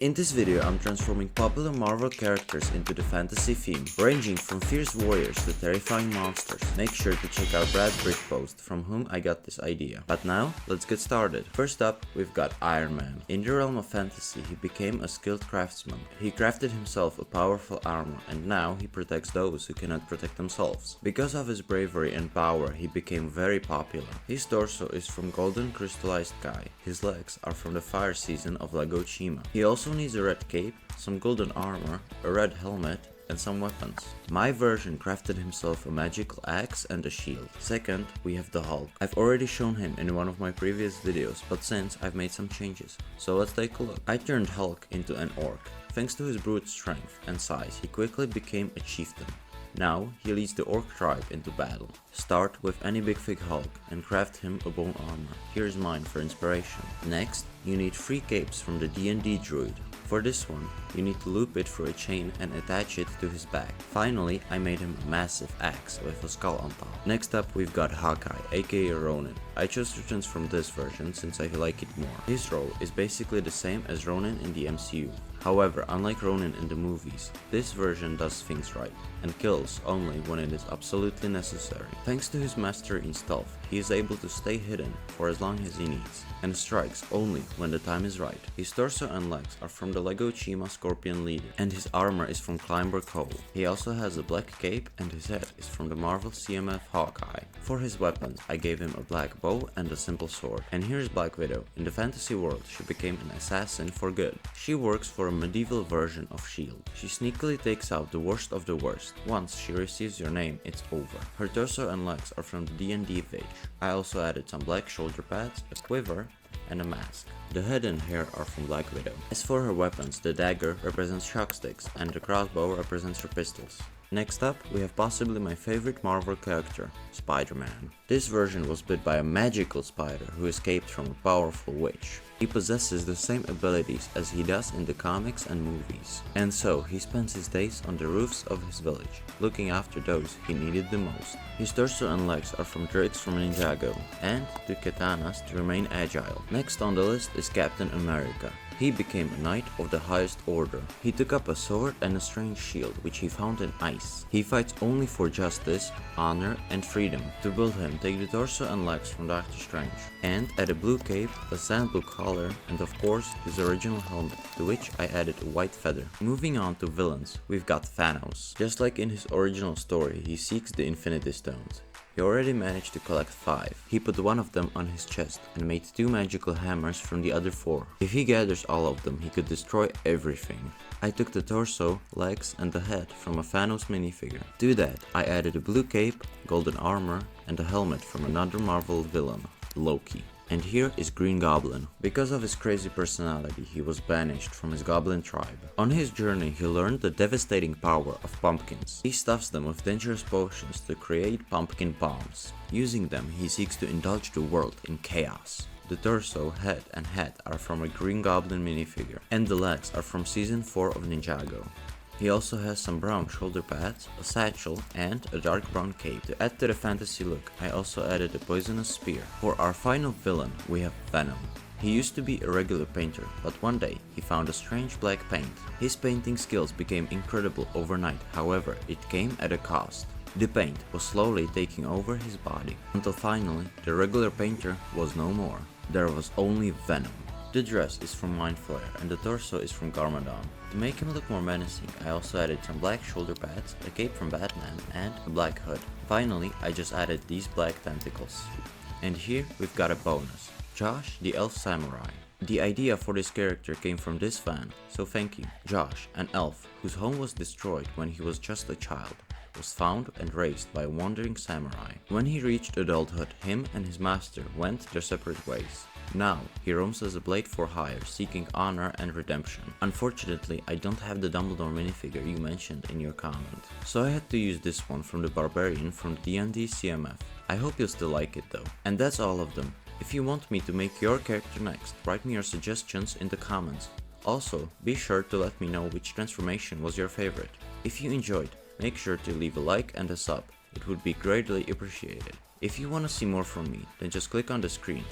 In this video, I'm transforming popular Marvel characters into the fantasy theme, ranging from fierce warriors to terrifying monsters. Make sure to check out Brad's Brick post, from whom I got this idea. But now, let's get started. First up, we've got Iron Man. In the realm of fantasy, he became a skilled craftsman. He crafted himself a powerful armor, and now he protects those who cannot protect themselves. Because of his bravery and power, he became very popular. His torso is from golden crystallized Kai. His legs are from the fire season of Lego Chima. He also needs a red cape, some golden armor, a red helmet, and some weapons. My version crafted himself a magical axe and a shield. Second, we have the Hulk. I've already shown him in one of my previous videos, but since I've made some changes. So let's take a look. I turned Hulk into an orc. Thanks to his brute strength and size, he quickly became a chieftain. Now, he leads the orc tribe into battle. Start with any big fig Hulk and craft him a bone armor. Here's mine for inspiration. Next, you need 3 capes from the D&D druid. For this one, you need to loop it through a chain and attach it to his back. Finally, I made him a massive axe with a skull on top. Next up, we've got Hawkeye, aka Ronin. I chose to transform this version since I like it more. His role is basically the same as Ronin in the MCU. However, unlike Ronin in the movies, this version does things right and kills only when it is absolutely necessary. Thanks to his mastery in stealth, he is able to stay hidden for as long as he needs, and strikes only when the time is right. His torso and legs are from the Lego Chima Scorpion Leader, and his armor is from Climber Cole. He also has a black cape, and his head is from the Marvel CMF Hawkeye. For his weapons, I gave him a black bow and a simple sword. And here's Black Widow. In the fantasy world, she became an assassin for good. She works for a medieval version of S.H.I.E.L.D. She sneakily takes out the worst of the worst. Once she receives your name, it's over. Her torso and legs are from the D&D page. I also added some black shoulder pads, a quiver, and a mask. The head and hair are from Black Widow. As for her weapons, the dagger represents shock sticks and the crossbow represents her pistols. Next up, we have possibly my favorite Marvel character, Spider-Man. This version was bit by a magical spider who escaped from a powerful witch. He possesses the same abilities as he does in the comics and movies. And so, he spends his days on the roofs of his village, looking after those he needed the most. His torso and legs are from drakes from Ninjago, and the katanas to remain agile. Next on the list is Captain America. He became a knight of the highest order. He took up a sword and a strange shield which he found in ice. He fights only for justice, honor, and freedom. To build him, take the torso and legs from Doctor Strange, and add a blue cape, a sand blue collar, and of course his original helmet, to which I added a white feather. Moving on to villains, we've got Thanos. Just like in his original story, he seeks the Infinity Stones. He already managed to collect 5. He put one of them on his chest and made 2 magical hammers from the other 4. If he gathers all of them, he could destroy everything. I took the torso, legs, and the head from a Thanos minifigure. To that, I added a blue cape, golden armor, and a helmet from another Marvel villain, Loki. And here is Green Goblin. Because of his crazy personality, he was banished from his Goblin tribe. On his journey, he learned the devastating power of pumpkins. He stuffs them with dangerous potions to create pumpkin bombs. Using them, he seeks to indulge the world in chaos. The torso, head, and hat are from a Green Goblin minifigure, and the legs are from Season 4 of Ninjago. He also has some brown shoulder pads, a satchel, and a dark brown cape. To add to the fantasy look, I also added a poisonous spear. For our final villain, we have Venom. He used to be a regular painter, but one day he found a strange black paint. His painting skills became incredible overnight, however, it came at a cost. The paint was slowly taking over his body, until finally, the regular painter was no more. There was only Venom. The dress is from Mind Flayer and the torso is from Garmadon. To make him look more menacing, I also added some black shoulder pads, a cape from Batman, and a black hood. Finally, I just added these black tentacles. And here we've got a bonus. Josh, the elf samurai. The idea for this character came from this fan, so thank you. Josh, an elf whose home was destroyed when he was just a child, was found and raised by a wandering samurai. When he reached adulthood, him and his master went their separate ways. Now, he roams as a blade for hire, seeking honor and redemption. Unfortunately, I don't have the Dumbledore minifigure you mentioned in your comment, so I had to use this one from the Barbarian from the D&D CMF. I hope you'll still like it though. And that's all of them. If you want me to make your character next, write me your suggestions in the comments. Also, be sure to let me know which transformation was your favorite. If you enjoyed, make sure to leave a like and a sub. It would be greatly appreciated. If you want to see more from me, then just click on the screen.